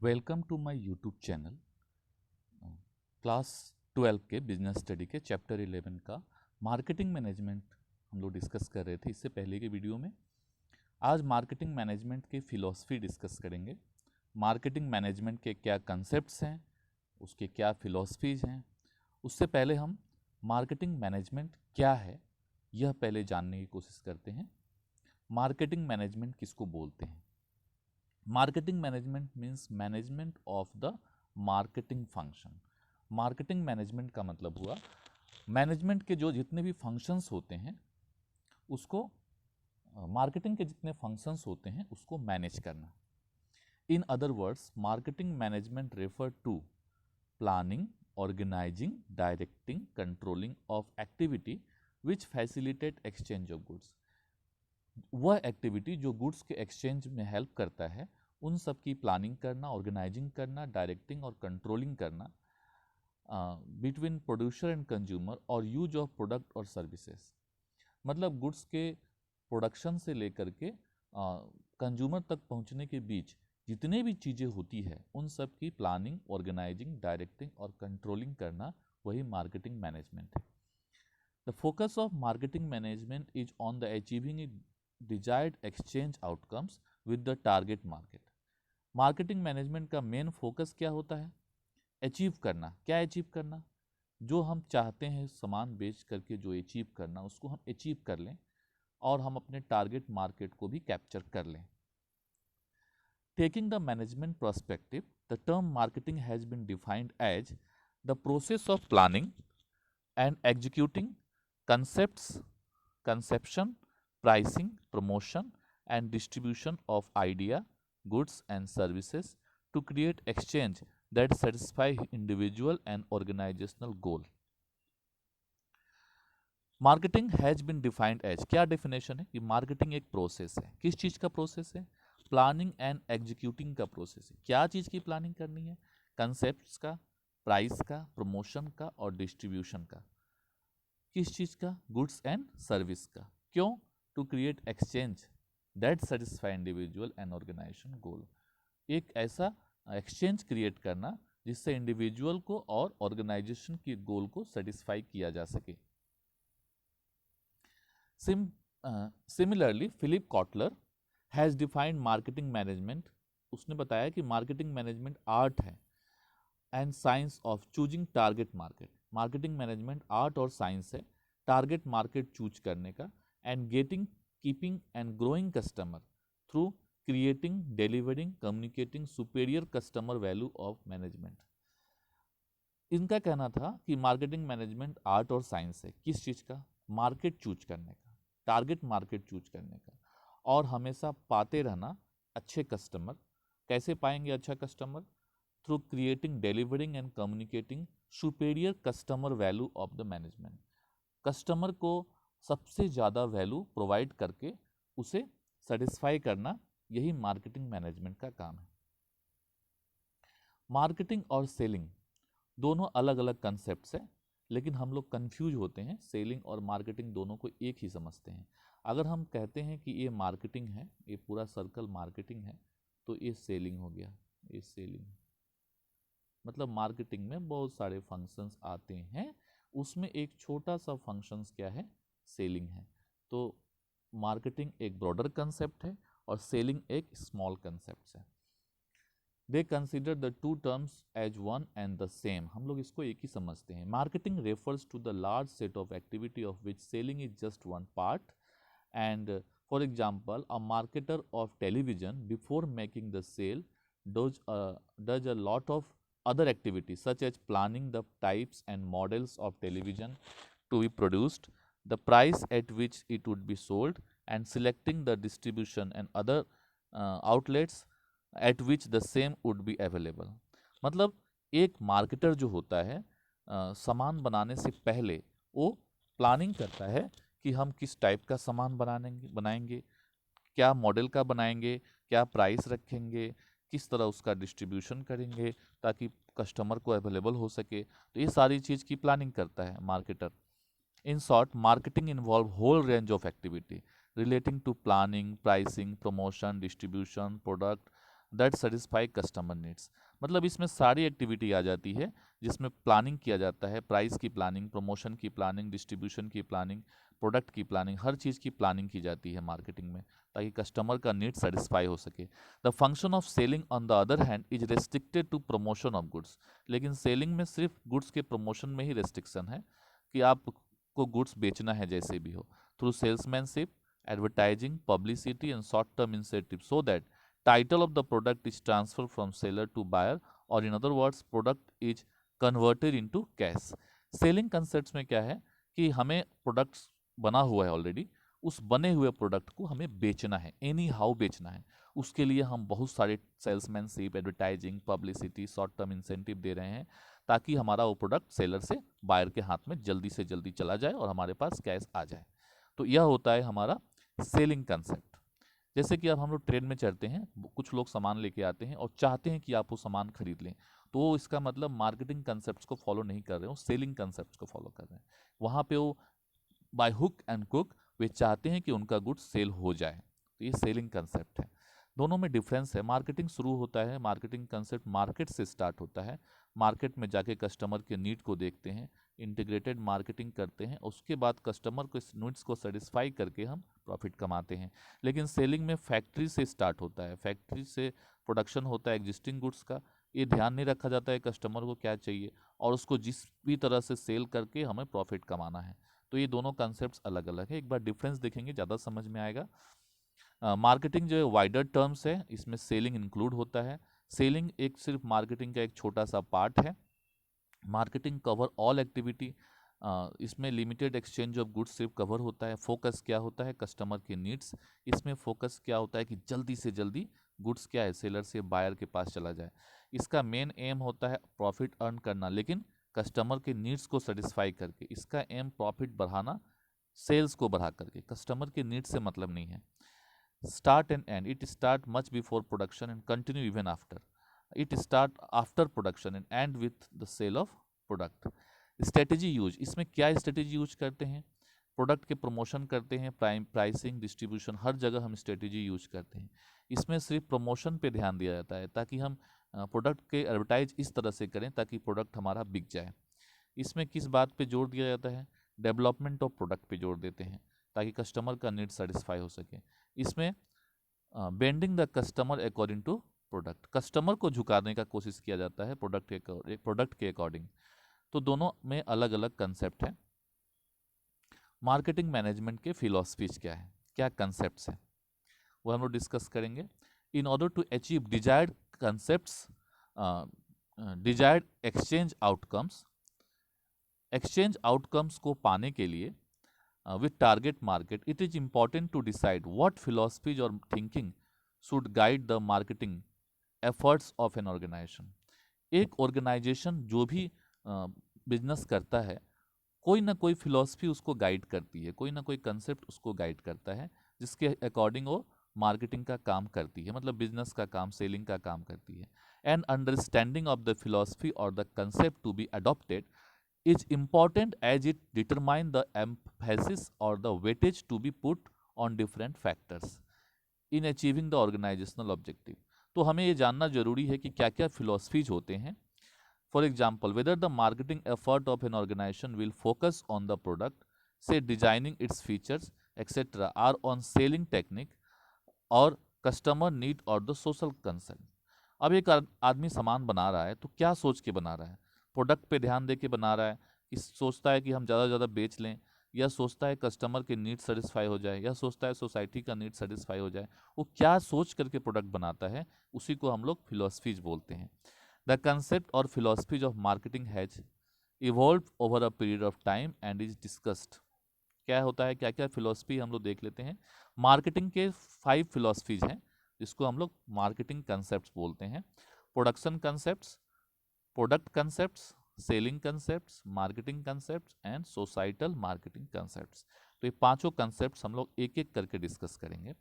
Welcome to my YouTube channel. Class 12 के business study के chapter 11 का मार्केटिंग मैनेजमेंट हम लोग डिस्कस कर रहे थे इससे पहले के वीडियो में। आज मार्केटिंग मैनेजमेंट की फ़िलॉसफी डिस्कस करेंगे। मार्केटिंग मैनेजमेंट के क्या कंसेप्ट्स हैं, उसके क्या फ़िलॉसफीज हैं। उससे पहले हम मार्केटिंग मैनेजमेंट क्या है यह पहले जानने की कोशिश करते हैं। मार्केटिंग मैनेजमेंट किसको बोलते हैं? Marketing management means management of the marketing function. Marketing management का मतलब हुआ मैनेजमेंट के जो जितने भी फंक्शंस होते हैं उसको मार्केटिंग के जितने फंक्शंस होते हैं उसको मैनेज करना। In other words marketing management refer to planning, organizing, directing, controlling of activity which facilitate exchange of goods. वह एक्टिविटी जो गुड्स के एक्सचेंज में हेल्प करता है उन सब की प्लानिंग करना, ऑर्गेनाइजिंग करना, डायरेक्टिंग और कंट्रोलिंग करना बिटवीन प्रोड्यूसर एंड कंज्यूमर और यूज ऑफ प्रोडक्ट और सर्विसेज। मतलब गुड्स के प्रोडक्शन से लेकर के कंज्यूमर तक पहुंचने के बीच जितने भी चीज़ें होती है उन सब की प्लानिंग, ऑर्गेनाइजिंग, डायरेक्टिंग और कंट्रोलिंग करना वही मार्केटिंग मैनेजमेंट है। The focus of marketing management is on the achieving desired exchange outcomes with the target market. Marketing management का मेन फोकस क्या होता है? अचीव करना। क्या अचीव करना? जो हम चाहते हैं सामान बेच करके जो अचीव करना उसको हम अचीव कर लें और हम अपने टारगेट मार्केट को भी कैप्चर कर लें। Taking the management perspective, the term marketing has been defined as the process of planning and executing concepts, conception, pricing, promotion, and distribution of idea, goods, and services to create exchange that satisfy individual and organizational goal. Marketing has been defined as, क्या definition है कि marketing एक process है। किस चीज का process है? Planning and executing का प्रोसेस है। क्या चीज की प्लानिंग करनी है? कंसेप्ट का, प्राइस का, प्रमोशन का और डिस्ट्रीब्यूशन का। किस चीज का? गुड्स एंड सर्विस का। क्यों? To create exchange that satisfy individual and organisation goal. एक ऐसा एक्सचेंज क्रिएट करना जिससे इंडिविजुअल को और ऑर्गेनाइजेशन की गोल को सेटिस्फाई किया जा सके। Similarly Philip Kotler has defined marketing management. उसने बताया कि मार्केटिंग मैनेजमेंट आर्ट है and science of choosing target market. Marketing management art और साइंस है टारगेट मार्केट चूज करने का and getting, keeping and growing customer through creating, delivering, communicating superior customer value of management. इनका कहना था कि marketing management art और science है। किस चीज़ का? मार्केट चूज करने का, टारगेट मार्केट चूज करने का और हमेशा पाते रहना अच्छे कस्टमर। कैसे पाएंगे अच्छा customer? Through creating, delivering and communicating superior customer value of the management. Customer को सबसे ज़्यादा वैल्यू प्रोवाइड करके उसे सेटिस्फाई करना, यही मार्केटिंग मैनेजमेंट का काम है। मार्केटिंग और सेलिंग दोनों अलग अलग कंसेप्ट्स हैं, लेकिन हम लोग कंफ्यूज होते हैं। सेलिंग और मार्केटिंग दोनों को एक ही समझते हैं। अगर हम कहते हैं कि ये मार्केटिंग है, ये पूरा सर्कल मार्केटिंग है, तो ये सेलिंग हो गया। ये सेलिंग मतलब मार्केटिंग में बहुत सारे फंक्शंस आते हैं, उसमें एक छोटा सा फंक्शंस क्या है? सेलिंग है। तो मार्केटिंग एक ब्रॉडर कंसेप्ट है और सेलिंग एक स्मॉल कंसेप्ट है। They consider the two terms as one and the same. हम लोग इसको एक ही समझते हैं। Marketing refers to the large set of activity of which selling is just one part and for example a marketer of television before making the sale does a lot of other activities such as planning the types and models of television to be produced, the price at which it would be sold, and selecting the distribution and other outlets at which the same would be available। मतलब एक marketer जो होता है सामान बनाने से पहले वो प्लानिंग करता है कि हम किस टाइप का सामान बनाएंगे, क्या मॉडल का बनाएंगे, क्या प्राइस रखेंगे, किस तरह उसका डिस्ट्रीब्यूशन करेंगे ताकि कस्टमर को अवेलेबल हो सके। तो ये सारी चीज़ की प्लानिंग करता है marketer. In short marketing involve whole range of activity relating to planning, pricing, promotion, distribution, product, that satisfy customer needs. मतलब इसमें सारी एक्टिविटी आ जाती है जिसमें प्लानिंग किया जाता है, प्राइस की प्लानिंग, प्रमोशन की प्लानिंग, डिस्ट्रीब्यूशन की प्लानिंग, प्रोडक्ट की प्लानिंग, हर चीज़ की प्लानिंग की जाती है मार्केटिंग में, ताकि कस्टमर का नीड सेटिस्फाई हो सके। The function of selling on the other hand is restricted to promotion of goods. लेकिन सेलिंग में सिर्फ गुड्स के प्रमोशन में ही रेस्ट्रिक्शन है कि आपको गुड्स बेचना है जैसे भी हो, through salesmanship, advertising, publicity and short term incentive, so that title of the product is transferred from seller to buyer, or in other words product is converted into cash। Selling concept में क्या है कि हमें products बना हुआ है already, उस बने हुए प्रोडक्ट को हमें बेचना है, एनी हाउ बेचना है। उसके लिए हम बहुत सारे salesmanship, advertising, publicity, short term incentive दे रहे हैं ताकि हमारा वो प्रोडक्ट सेलर से बायर के हाथ में जल्दी से जल्दी चला जाए और हमारे पास कैश आ जाए। तो यह होता है हमारा सेलिंग कंसेप्ट। जैसे कि अब हम लोग ट्रेन में चढ़ते हैं, कुछ लोग सामान लेके आते हैं और चाहते हैं कि आप वो सामान खरीद लें, तो इसका मतलब मार्केटिंग कंसेप्ट्स को फॉलो नहीं कर रहे हो, सेलिंग कंसेप्ट्स को फॉलो कर रहे हैं। वहाँ पे वो बाय हुक एंड कुक वे चाहते हैं कि उनका गुड्स सेल हो जाए, तो ये सेलिंग कंसेप्ट है। दोनों में डिफरेंस है। मार्केटिंग शुरू होता है, मार्केटिंग कंसेप्ट मार्केट से स्टार्ट होता है, मार्केट में जाके कस्टमर के नीड को देखते हैं, इंटीग्रेटेड मार्केटिंग करते हैं, उसके बाद कस्टमर को इस नीड्स को सेटिस्फाई करके हम प्रॉफिट कमाते हैं। लेकिन सेलिंग में फैक्ट्री से स्टार्ट होता है, फैक्ट्री से प्रोडक्शन होता है एग्जिस्टिंग गुड्स का, ये ध्यान नहीं रखा जाता है कस्टमर को क्या चाहिए और उसको जिस भी तरह से सेल करके हमें प्रॉफिट कमाना है। तो ये दोनों कॉन्सेप्ट्स अलग अलग है, एक बार डिफरेंस देखेंगे ज़्यादा समझ में आएगा। मार्केटिंग जो है वाइडर टर्म्स है, इसमें सेलिंग इंक्लूड होता है। सेलिंग एक सिर्फ मार्केटिंग का एक छोटा सा पार्ट है। मार्केटिंग कवर ऑल एक्टिविटी, इसमें लिमिटेड एक्सचेंज ऑफ गुड्स सिर्फ कवर होता है। फोकस क्या होता है, कस्टमर के नीड्स। इसमें फोकस क्या होता है कि जल्दी से जल्दी गुड्स क्या है सेलर से बायर के पास चला जाए। इसका मेन एम होता है प्रॉफिट अर्न करना, लेकिन कस्टमर के नीड्स को सेटिस्फाई करके। इसका एम प्रॉफिट बढ़ाना, सेल्स को बढ़ा करके, कस्टमर के नीड्स से मतलब नहीं है। Start and end, it start much before production and continue even after. It start after production and end with the sale of product. Strategy use, इसमें क्या स्ट्रेटेजी यूज करते हैं, प्रोडक्ट के प्रमोशन करते हैं, प्राइसिंग, डिस्ट्रीब्यूशन, हर जगह हम strategy use करते हैं। इसमें सिर्फ प्रमोशन पे ध्यान दिया जाता है ताकि हम प्रोडक्ट के एडवर्टाइज इस तरह से करें ताकि प्रोडक्ट हमारा बिक जाए। इसमें किस बात पे जोर दिया जाता है, डेवलपमेंट ऑफ प्रोडक्ट पे जोर देते हैं ताकि कस्टमर का नीड सेटिस्फाई हो सके। इसमें bending the customer according to product, customer को झुकाने का कोशिश किया जाता है प्रोडक्ट के अकॉर्डिंग। तो दोनों में अलग अलग कंसेप्ट है। मार्केटिंग मैनेजमेंट के फिलॉसफीज क्या है, क्या कंसेप्ट्स हैं, वो हम लोग डिस्कस करेंगे। In order to achieve desired concepts, desired exchange outcomes को पाने के लिए with target market, it is important to decide what philosophies और thinking should guide the marketing efforts of an organisation. एक ऑर्गेनाइजेशन जो भी बिजनेस करता है, कोई ना कोई फिलॉसफी उसको गाइड करती है, कोई ना कोई कंसेप्ट उसको गाइड करता है, जिसके अकॉर्डिंग वो मार्केटिंग का काम करती है, मतलब बिजनेस का काम, सेलिंग का काम करती है। And understanding of the philosophy और the concept to be adopted is important as it determine the emphasis or the weightage to be put on different factors in achieving the organizational objective। तो हमें ये जानना जरूरी है कि क्या क्या फिलॉसफीज होते हैं। For example, whether the marketing effort of an organisation will focus on the product, say designing its features etcetera, or on selling technique और कस्टमर नीड और द सोशल कंसर्न। अब एक आदमी सामान बना रहा है तो क्या सोच के बना रहा है, प्रोडक्ट पे ध्यान दे के बना रहा है कि सोचता है कि हम ज़्यादा से ज़्यादा बेच लें, या सोचता है कस्टमर के नीड सेटिस्फाई हो जाए, या सोचता है सोसाइटी का नीड सेटिस्फाई हो जाए, वो क्या सोच करके प्रोडक्ट बनाता है, उसी को हम लोग फिलॉसफीज बोलते हैं। द कंसेप्ट और philosophies of marketing has evolve over a period of time and is discussed. क्या होता है, क्या क्या फिलॉसफी हम लोग देख लेते हैं। मार्केटिंग के 5 फिलॉसफीज हैं जिसको हम लोग मार्केटिंग कंसेप्ट बोलते हैं। Production concept, product concepts, selling concepts, marketing concepts and societal marketing concepts. तो ये पांचों कंसेप्ट्स हम लोग एक एक करके डिस्कस करेंगे।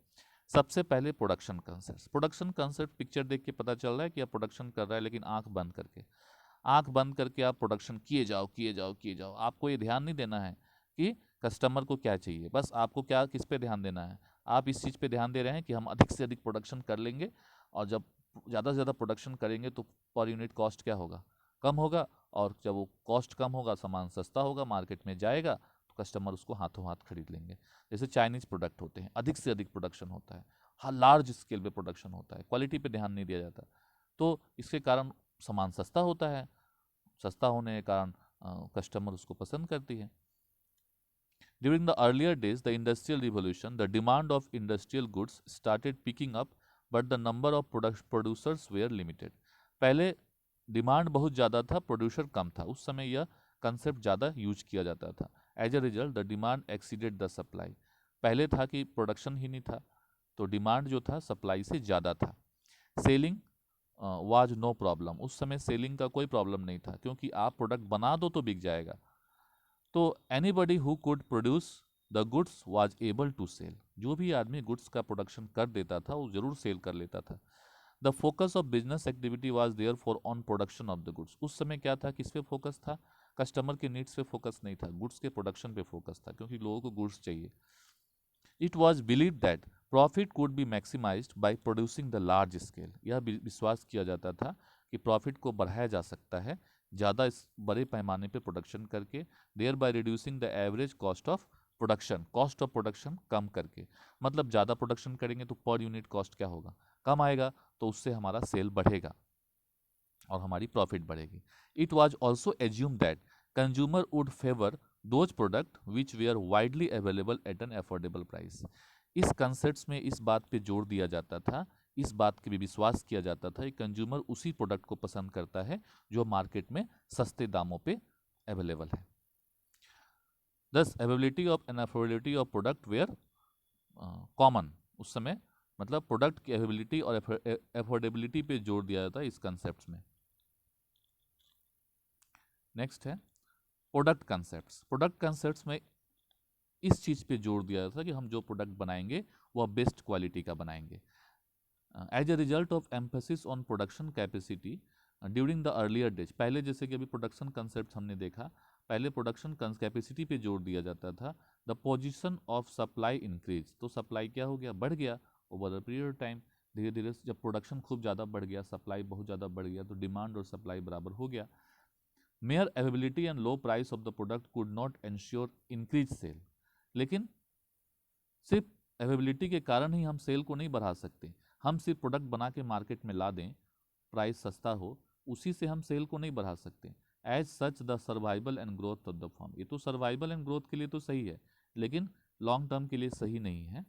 सबसे पहले production concepts. Production concept picture देख के पता चल रहा है कि आप प्रोडक्शन कर रहा है, लेकिन आंख बंद करके आप प्रोडक्शन किए जाओ किए जाओ किए जाओ। आपको ये ध्यान नहीं देना है कि कस्टमर को क्या चाहिए, बस आपको क्या किस पे ध्यान देना है, आप इस चीज़ पे ध्यान दे रहे हैं कि हम अधिक से अधिक प्रोडक्शन कर लेंगे और जब ज़्यादा से ज़्यादा प्रोडक्शन करेंगे तो पर यूनिट कॉस्ट क्या होगा, कम होगा, और जब वो कॉस्ट कम होगा सामान सस्ता होगा, मार्केट में जाएगा तो कस्टमर उसको हाथों हाथ खरीद लेंगे। जैसे चाइनीज़ प्रोडक्ट होते हैं, अधिक से अधिक प्रोडक्शन होता है, हाँ लार्ज स्केल पे प्रोडक्शन होता है, क्वालिटी पे ध्यान नहीं दिया जाता, तो इसके कारण सामान सस्ता होता है, सस्ता होने के कारण कस्टमर उसको पसंद करती है। During the earlier days, the Industrial Revolution, the demand of industrial goods started picking up, but the number of producers were limited. पहले डिमांड बहुत ज़्यादा था, प्रोड्यूसर कम था, उस समय यह कंसेप्ट ज़्यादा यूज किया जाता था। As a result the demand exceeded the supply. पहले था कि प्रोडक्शन ही नहीं था, तो डिमांड जो था सप्लाई से ज़्यादा था। सेलिंग वाज नो प्रॉब्लम, उस समय सेलिंग का कोई प्रॉब्लम नहीं था, क्योंकि आप प्रोडक्ट बना दो तो बिक जाएगा। तो anybody who could produce the goods was able to sell, जो भी आदमी गुड्स का प्रोडक्शन कर देता था वो जरूर सेल कर लेता था। The focus of business activity was therefore on production of the goods. उस समय क्या था, किस पे फोकस था, कस्टमर के नीड्स पे फोकस नहीं था, गुड्स के प्रोडक्शन पे फोकस था, क्योंकि लोगों को गुड्स चाहिए। It was believe that profit could be maximised by producing the large scale. यह विश्वास किया जाता था कि प्रॉफिट को बढ़ाया जा सकता है ज़्यादा इस बड़े पैमाने पे प्रोडक्शन करके, thereby reducing the average cost of production, cost of production कम करके। मतलब ज़्यादा प्रोडक्शन करेंगे तो पर यूनिट कॉस्ट क्या होगा, कम आएगा, तो उससे हमारा सेल बढ़ेगा और हमारी प्रॉफिट बढ़ेगी। It was also assume that consumer would favour those product which they are widely available at an affordable price. इस कंसेप्ट में इस बात पे जोर दिया जाता था, इस बात के भी विश्वास किया जाता था कि कंज्यूमर उसी प्रोडक्ट को पसंद करता है जो मार्केट में सस्ते दामों पे अवेलेबल है। Thus availability of and affordability of product were common. उस समय मतलब प्रोडक्ट की अवेलेबिलिटी और अफोर्डेबिलिटी पे जोर दिया जाता है इस कंसेप्ट में। नेक्स्ट है प्रोडक्ट कंसेप्ट्स। प्रोडक्ट कंसेप्ट्स में इस चीज़ पे जोर दिया जाता है कि हम जो प्रोडक्ट बनाएंगे वह बेस्ट क्वालिटी का बनाएंगे। As a result of emphasis on production capacity during the earlier days, पहले जैसे कि अभी प्रोडक्शन कंसेप्ट हमने देखा, पहले प्रोडक्शन कैपेसिटी पे जोर दिया जाता था। The position of supply increase, तो सप्लाई क्या हो गया, बढ़ गया over the period of time. धीरे धीरे जब प्रोडक्शन खूब ज़्यादा बढ़ गया, सप्लाई बहुत ज़्यादा बढ़ गया, तो डिमांड और सप्लाई बराबर हो गया। Mere availability and low price of the product could not ensure increase sale. लेकिन सिर्फ अवेलेबिलिटी के कारण ही हम सेल को नहीं बढ़ा सकते। हम सिर्फ प्रोडक्ट बना के मार्केट में ला दें, प्राइस सस्ता हो, उसी से हम सेल को नहीं बढ़ा सकते। As such the survival and growth of the firm, ये तो सर्वाइवल एंड ग्रोथ के लिए तो सही है, लेकिन लॉन्ग टर्म के लिए सही नहीं है।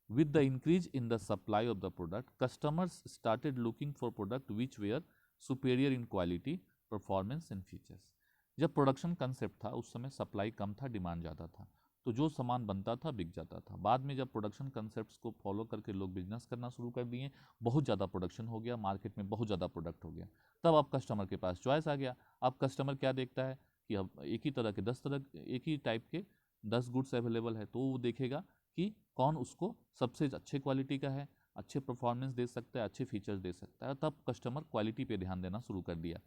With the increase in the supply of the product, customers started looking for product which were superior in quality, performance and features. जब प्रोडक्शन कंसेप्ट था उस समय सप्लाई कम था, डिमांड ज़्यादा था, तो जो सामान बनता था बिक जाता था। बाद में जब प्रोडक्शन कंसेप्ट्स को फॉलो करके लोग बिजनेस करना शुरू कर दिए, बहुत ज़्यादा प्रोडक्शन हो गया, मार्केट में बहुत ज़्यादा प्रोडक्ट हो गया, तब अब कस्टमर के पास चॉइस आ गया। अब कस्टमर क्या देखता है कि अब एक ही तरह के 10 तरह, एक ही टाइप के 10 गुड्स अवेलेबल है, तो वो देखेगा कि कौन उसको सबसे अच्छे क्वालिटी का है, अच्छे परफॉर्मेंस दे सकता है, अच्छे फीचर्स दे सकता है, तब कस्टमर क्वालिटी पे ध्यान देना शुरू कर दिया।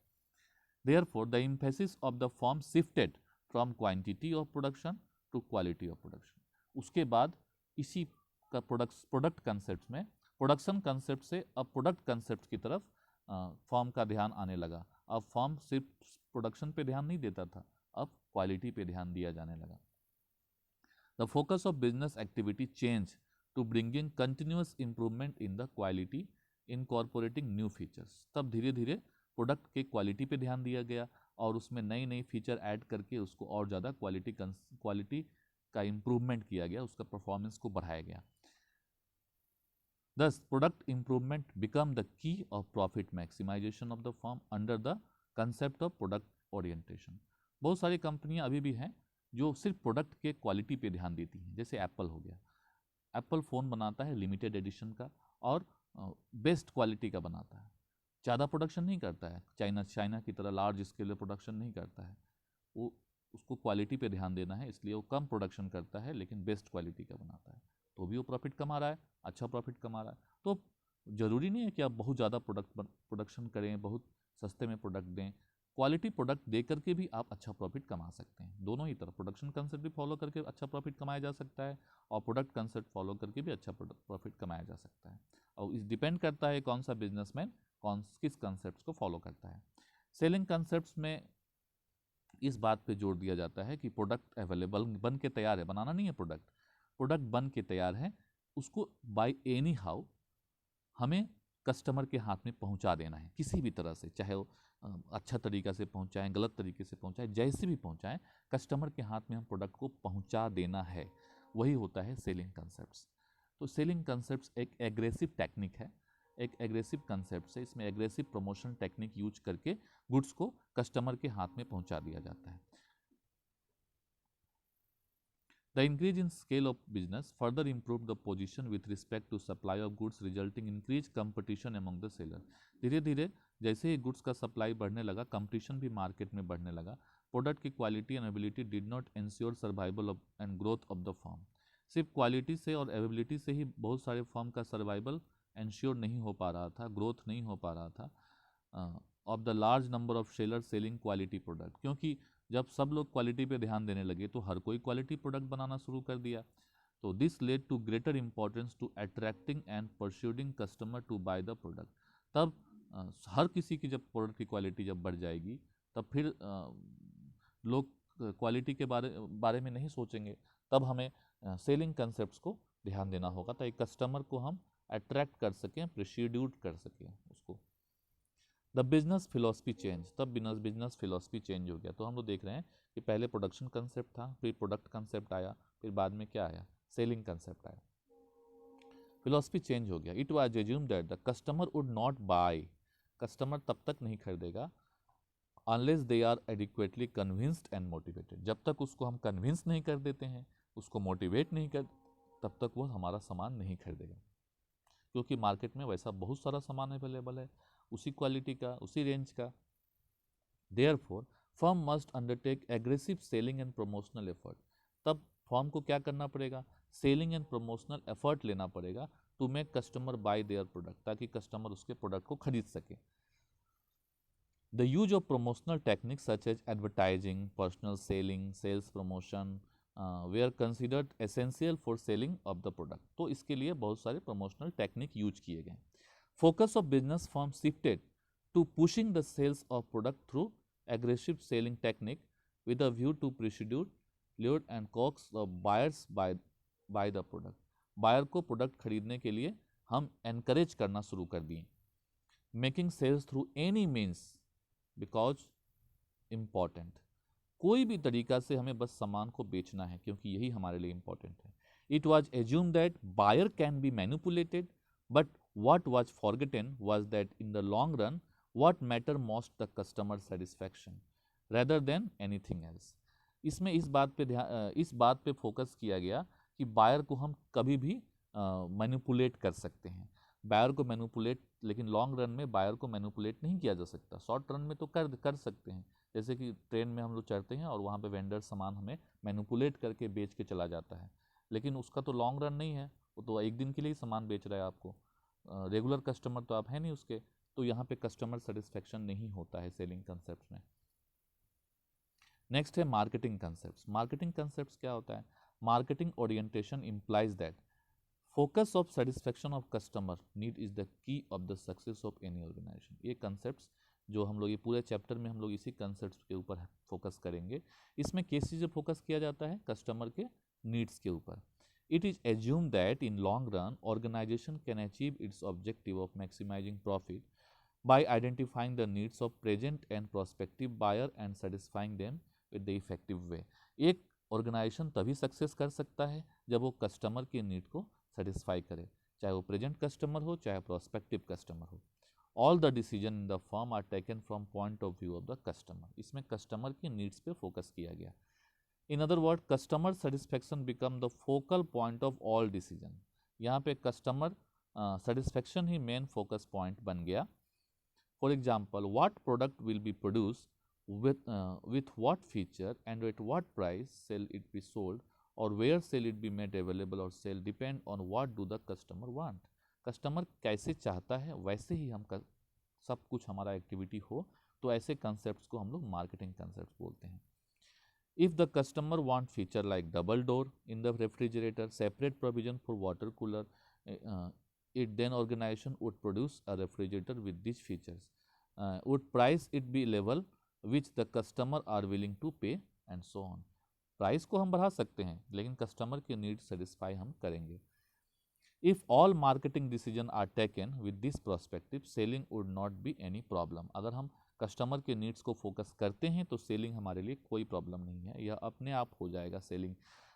Therefore, the emphasis of the firm shifted from quantity of production to quality of production. उसके बाद इसी का प्रोडक्ट कंसेप्ट में, प्रोडक्शन कंसेप्ट से अब प्रोडक्ट कंसेप्ट की तरफ फर्म का ध्यान आने लगा। अब फर्म सिर्फ प्रोडक्शन पे ध्यान नहीं देता था, अब क्वालिटी पे ध्यान दिया जाने लगा। The focus of business activity change to bringing continuous improvement in the quality, incorporating new features. तब धीरे धीरे प्रोडक्ट के क्वालिटी पे ध्यान दिया गया और उसमें नई नई फीचर ऐड करके उसको और ज़्यादा क्वालिटी का इम्प्रूवमेंट किया गया, उसका परफॉर्मेंस को बढ़ाया गया। Thus, product improvement become the key of profit maximization of the firm under the concept of product orientation. बहुत सारी कंपनियां अभी भी हैं जो सिर्फ प्रोडक्ट के क्वालिटी पे ध्यान देती हैं। जैसे एप्पल हो गया, एप्पल फ़ोन बनाता है लिमिटेड एडिशन का और बेस्ट क्वालिटी का बनाता है, ज़्यादा प्रोडक्शन नहीं करता है, चाइना की तरह लार्ज स्केल प्रोडक्शन नहीं करता है। वो उसको क्वालिटी पे ध्यान देना है, इसलिए वो कम प्रोडक्शन करता है लेकिन बेस्ट क्वालिटी का बनाता है, तो भी वो प्रॉफिट कमा रहा है, अच्छा प्रॉफिट कमा रहा है। तो ज़रूरी नहीं है कि आप बहुत ज़्यादा प्रोडक्शन करें, बहुत सस्ते में प्रोडक्ट दें, क्वालिटी प्रोडक्ट दे करके भी आप अच्छा प्रॉफिट कमा सकते हैं। दोनों ही तरफ प्रोडक्शन कंसेप्ट भी फॉलो करके अच्छा प्रॉफिट कमाया जा सकता है और प्रोडक्ट कंसेप्ट फॉलो करके भी अच्छा प्रॉफिट कमाया जा सकता है। और इस डिपेंड करता है कौन सा बिजनेसमैन किस कंसेप्ट को फॉलो करता है। सेलिंग कंसेप्ट में इस बात पे जोर दिया जाता है कि प्रोडक्ट अवेलेबल बन के तैयार है, बनाना नहीं है प्रोडक्ट बन के तैयार है, उसको बाय एनी हाउ हमें कस्टमर के हाथ में पहुंचा देना है किसी भी तरह से, चाहे वो अच्छा तरीका से पहुंचाएं, गलत तरीके से पहुंचाएं, जैसे भी पहुंचाएं, कस्टमर के हाथ में हम प्रोडक्ट को पहुंचा देना है। वही होता है सेलिंग कंसेप्ट्स। तो सेलिंग कंसेप्ट्स एक एग्रेसिव टेक्निक है, एक एग्रेसिव कंसेप्ट है। इसमें एग्रेसिव प्रमोशन टेक्निक यूज करके गुड्स को कस्टमर के हाथ में पहुंचा दिया जाता है। The increase in scale of business further improved the position with respect to supply of goods, resulting in increased competition among the seller. धीरे धीरे जैसे ही गुड्स का सप्लाई बढ़ने लगा, कंपटीशन भी मार्केट में बढ़ने लगा। प्रोडक्ट की quality and availability did not ensure survival and growth of the firm. सिर्फ क्वालिटी से और अवेलेबिलिटी से ही बहुत सारे फर्म का सर्वाइवल इंश्योर नहीं हो पा रहा था, ग्रोथ नहीं हो पा रहा था of the large number of seller selling quality product. क्योंकि जब सब लोग क्वालिटी पे ध्यान देने लगे तो हर कोई क्वालिटी प्रोडक्ट बनाना शुरू कर दिया। तो this led to greater importance to attracting and persuading customer to buy the product. तब हर किसी की जब प्रोडक्ट की क्वालिटी जब बढ़ जाएगी तब फिर लोग क्वालिटी के बारे में नहीं सोचेंगे। तब हमें सेलिंग कंसेप्ट्स को ध्यान देना होगा ताकि कस्टमर को हम अट्रैक्ट कर सकें, परस्यूड कर सकें उसको। द बिजनेस फिलोसफी चेंज, तब बिजनेस फिलोसफी चेंज हो गया। तो हम लोग देख रहे हैं कि पहले प्रोडक्शन कंसेप्ट था, फिर प्रोडक्ट कंसेप्ट आया, फिर बाद में क्या आया, सेलिंग कंसेप्ट आया। फिलोसफी चेंज हो गया। It was assume that the customer would not buy, customer तब तक नहीं खरीदेगा unless they are adequately convinced and motivated. जब तक उसको हम कन्विंस नहीं कर देते हैं, उसको मोटिवेट नहीं कर, तब तक वो हमारा सामान नहीं खरीदेगा। क्योंकि मार्केट में वैसा बहुत सारा सामान अवेलेबल है उसी क्वालिटी का, उसी रेंज का। Therefore, firm must undertake aggressive selling and promotional effort. तब फर्म को क्या करना पड़ेगा, सेलिंग एंड प्रमोशनल एफर्ट लेना पड़ेगा to make customer buy their product, ताकि कस्टमर उसके प्रोडक्ट को खरीद सके। The use of promotional techniques such as advertising, personal selling, sales promotion they are considered essential for selling of the product. तो इसके लिए बहुत सारे प्रमोशनल टेक्निक यूज किए गए। Focus of business firm shifted to pushing the sales of product through aggressive selling technique with a view to pursue lure and coax the buyers by the product. Buyer को product खरीदने के लिए हम encourage करना शुरू कर दिए। Making sales through any means because important, कोई भी तरीका से हमें बस सामान को बेचना है क्योंकि यही हमारे लिए इम्पॉर्टेंट है। It was assume that buyer can be manipulated, but what was forgotten was that in the long run what matter most the customer satisfaction rather than anything else. इसमें इस बात पे फोकस किया गया कि बायर को हम कभी भी मैनिपुलेट कर सकते हैं। बायर को मैनिपुलेट, लेकिन लॉन्ग रन में बायर को मैनिपुलेट नहीं किया जा सकता। शॉर्ट रन में तो कर सकते हैं, जैसे कि ट्रेन में हम लोग चढ़ते हैं और वहाँ पे वेंडर सामान हमें मैनिपुलेट करके बेच के चला जाता है, लेकिन उसका तो लॉन्ग रन नहीं है, वो तो एक दिन के लिए ही सामान बेच रहा है आपको, रेगुलर कस्टमर तो आप है नहीं उसके। तो यहाँ पे कस्टमर सेटिस्फेक्शन नहीं होता है सेलिंग कंसेप्ट में। नेक्स्ट है मार्केटिंग कंसेप्ट। मार्केटिंग कंसेप्ट क्या होता है, marketing orientation implies that focus of satisfaction of customer need is the key of the success of any organization. ये कंसेप्ट जो हम लोग ये पूरे चैप्टर में हम लोग इसी कंसेप्ट के ऊपर फोकस करेंगे। इसमें किस चीज़ पे फोकस किया जाता है, कस्टमर के नीड्स के ऊपर। It is assumed that in long run, organization can achieve its objective of maximizing profit by identifying the needs of present and prospective buyer and satisfying them with the effective way. एक organisation तभी success कर सकता है जब वो customer के need को satisfy करे, चाहे वो प्रेजेंट कस्टमर हो चाहे प्रोस्पेक्टिव कस्टमर हो। All the decision in the firm are taken from point of view of the customer. इसमें कस्टमर की नीड्स पे फोकस किया गया। In other word, customer satisfaction become the focal point of all decision. यहाँ पे customer satisfaction ही main focus point बन गया। For example, what product will be produce with what feature and at what price shall it be sold or where shall it be made available or sell depend on what do the customer want. Customer कैसे चाहता है वैसे ही हम सब कुछ हमारा activity हो, तो ऐसे कंसेप्ट को हम लोग मार्केटिंग कंसेप्ट बोलते हैं। If the customer want feature like double door in the refrigerator, separate provision for water cooler, it then organization would produce a refrigerator with these features, would price it be level which the customer are willing to pay and so on. Price को हम बढ़ा सकते हैं लेकिन customer के need satisfy हम करेंगे। If all marketing decision are taken with this prospective, selling would not be any problem. अगर हम कस्टमर के नीड्स को फोकस करते हैं तो सेलिंग हमारे लिए कोई प्रॉब्लम नहीं है, यह अपने आप हो जाएगा selling.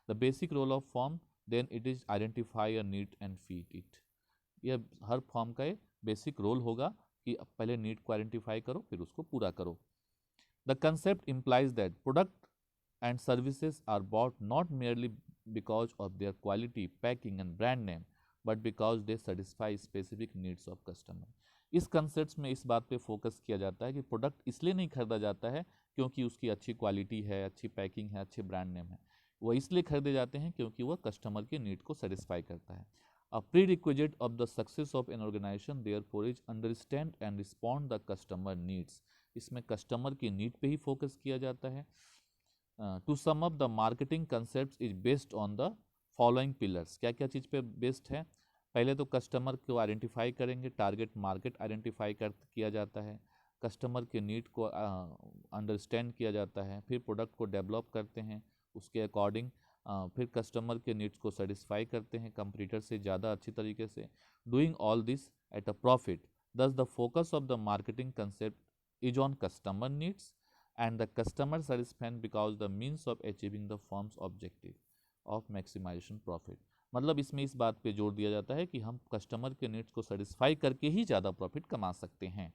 The basic role of firm then it is identify a need and feed it. यह हर फॉर्म का बेसिक रोल होगा कि पहले नीड को आइडेंटिफाई करो फिर उसको पूरा करो। The concept implies that product and services are bought not merely because of their quality, packing and brand name, but because they satisfy specific needs of customer. इस कंसेप्ट में इस बात पे फोकस किया जाता है कि प्रोडक्ट इसलिए नहीं खरीदा जाता है क्योंकि उसकी अच्छी क्वालिटी है, अच्छी पैकिंग है, अच्छे ब्रांड नेम है, वो इसलिए खरीदे जाते हैं क्योंकि वह कस्टमर के नीड को सेटिस्फाई करता है। A prerequisite of the success of an organization therefore is understand and respond the customer needs. इसमें कस्टमर की नीड पे ही फोकस किया जाता है। To sum up the marketing concept is based on the following pillars. क्या क्या चीज़ पे बेस्ड है? पहले तो कस्टमर को आइडेंटिफाई करेंगे, टारगेट मार्केट आइडेंटिफाई किया जाता है, कस्टमर के नीड को अंडरस्टैंड किया जाता है, फिर प्रोडक्ट को डेवलप करते हैं उसके अकॉर्डिंग, फिर कस्टमर के नीड्स को सेटिस्फाई करते हैं कंपटीटर से ज़्यादा अच्छी तरीके से, doing all this at a profit. Thus the focus of the marketing concept is on customer needs and the customer satisfaction because the means of achieving the firm's objective of maximisation profit. मतलब इसमें इस बात पे जोर दिया जाता है कि हम कस्टमर के नीड्स को सेटिस्फाई करके ही ज़्यादा प्रॉफिट कमा सकते हैं,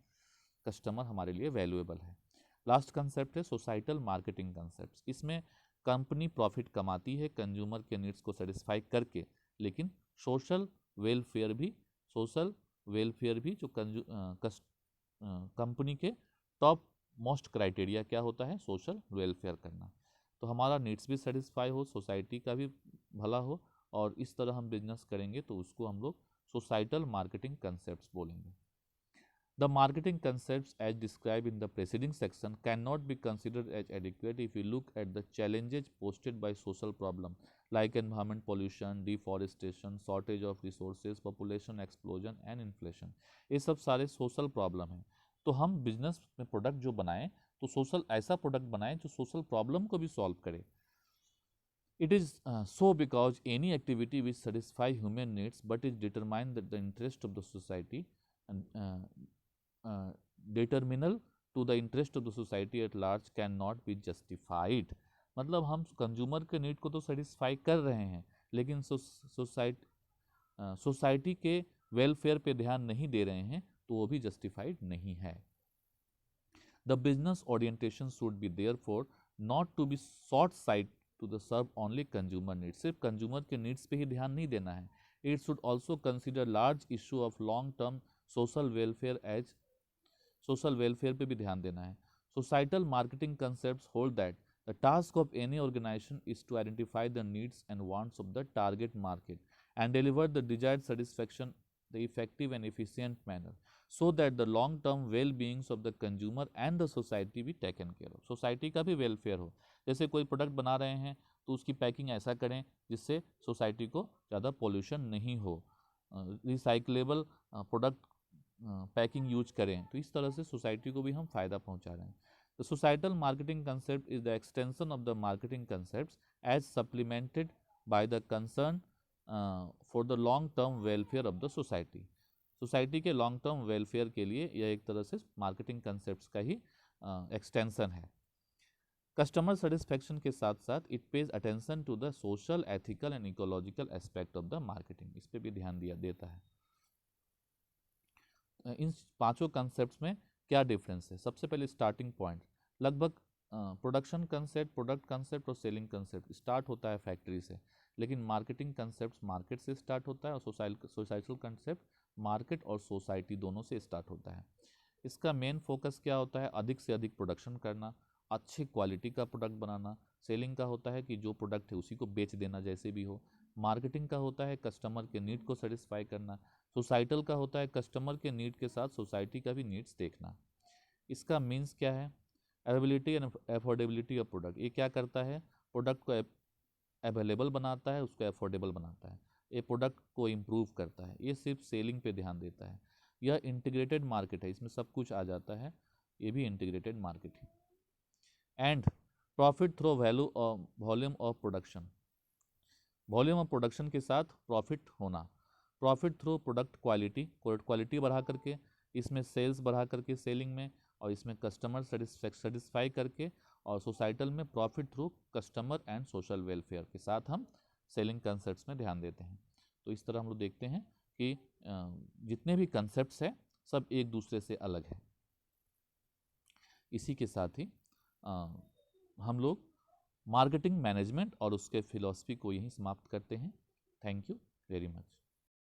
कस्टमर हमारे लिए वैल्यूएबल है। लास्ट कंसेप्ट है सोसाइटल मार्केटिंग कंसेप्ट। इसमें कंपनी प्रॉफिट कमाती है कंज्यूमर के नीड्स को सेटिस्फाई करके, लेकिन सोशल वेलफेयर भी जो कंपनी के टॉप मोस्ट क्राइटेरिया क्या होता है? सोशल वेलफेयर करना। तो हमारा नीड्स भी सेटिस्फाई हो, सोसाइटी का भी भला हो, और इस तरह हम बिजनेस करेंगे तो उसको हम लोग सोसाइटल मार्केटिंग कंसेप्ट बोलेंगे। The marketing concepts as described in the preceding section cannot be considered as adequate if you look at the challenges posted by social problems like environment pollution, deforestation, shortage of resources, population explosion and inflation. ये सब सारे social problem हैं। तो हम business में product जो बनाएं तो सोशल ऐसा प्रोडक्ट बनाएं जो सोशल प्रॉब्लम को भी सॉल्व करे। It is so because any activity which satisfy human needs but is determined that the interest of the society and determinal to the interest of the society at large cannot be justified। मतलब हम consumer के need को तो satisfy कर रहे हैं लेकिन society के वेलफेयर पे ध्यान नहीं दे रहे हैं तो वो भी जस्टिफाइड नहीं है। The business orientation should be therefore not to be short sight to the serve only consumer needs. सिर्फ कंज्यूमर के नीड्स पे ही ध्यान नहीं देना है, it should also consider large issue of long term social welfare पे भी ध्यान देना है। Societal marketing concepts hold that the task of any organization is to identify the needs and wants of the target market and deliver the desired satisfaction the effective and efficient manner so that the long term well beings of the consumer and the society भी taken care of. Society का भी welfare हो। जैसे कोई product बना रहे हैं तो उसकी पैकिंग ऐसा करें जिससे सोसाइटी को ज़्यादा पोल्यूशन नहीं हो, रिसाइकलेबल प्रोडक्ट पैकिंग यूज करें, तो इस तरह से सोसाइटी को भी हम फायदा पहुंचा रहे हैं। The societal marketing concept is the extension of the marketing concept as supplemented by the concern for the long term welfare of the society. Society के लॉन्ग टर्म वेलफेयर के लिए यह एक तरह से मार्केटिंग कंसेप्ट का ही एक्सटेंशन है। कस्टमर सेटिस्फैक्शन के साथ साथ it pays attention to the social, ethical and ecological aspect of the marketing, इस पर भी ध्यान देता है। इन पांचों कंसेप्ट्स में क्या डिफरेंस है? सबसे पहले स्टार्टिंग पॉइंट, लगभग प्रोडक्शन कंसेप्ट, प्रोडक्ट कंसेप्ट और सेलिंग कंसेप्ट स्टार्ट होता है फैक्ट्री से, लेकिन मार्केटिंग कंसेप्ट मार्केट से स्टार्ट होता है और सोसाइटल कंसेप्ट मार्केट और सोसाइटी दोनों से स्टार्ट होता है। इसका मेन फोकस क्या होता है? अधिक से अधिक प्रोडक्शन करना, अच्छी क्वालिटी का प्रोडक्ट बनाना। सेलिंग का होता है कि जो प्रोडक्ट है उसी को बेच देना जैसे भी हो। मार्केटिंग का होता है कस्टमर के नीड को सेटिस्फाई करना। सोसाइटल का होता है कस्टमर के नीड के साथ सोसाइटी का भी नीड्स देखना। इसका मीन्स क्या है? Availability and affordability of product. ये क्या करता है? प्रोडक्ट को अवेलेबल बनाता है, उसको अफोर्डेबल बनाता है, ये प्रोडक्ट को इम्प्रूव करता है। ये सिर्फ सेलिंग पे ध्यान देता है। यह इंटीग्रेटेड मार्केट है, इसमें सब कुछ आ जाता है, ये भी इंटीग्रेटेड मार्केट है। एंड प्रॉफिट थ्रू वैल्यू और volume of production. Volume of production के साथ प्रॉफिट होना। Profit through product quality, quality बढ़ा करके, इसमें सेल्स बढ़ा करके सेलिंग में, और इसमें कस्टमर सेटिस्फाई करके, और सोसाइटल में profit through customer and social welfare के साथ हम सेलिंग कंसेप्ट्स में ध्यान देते हैं। तो इस तरह हम लोग देखते हैं कि जितने भी कंसेप्ट्स हैं सब एक दूसरे से अलग है। इसी के साथ ही हम लोग मार्केटिंग मैनेजमेंट और उसके फिलॉसफी को यहीं समाप्त करते हैं। Thank you very much.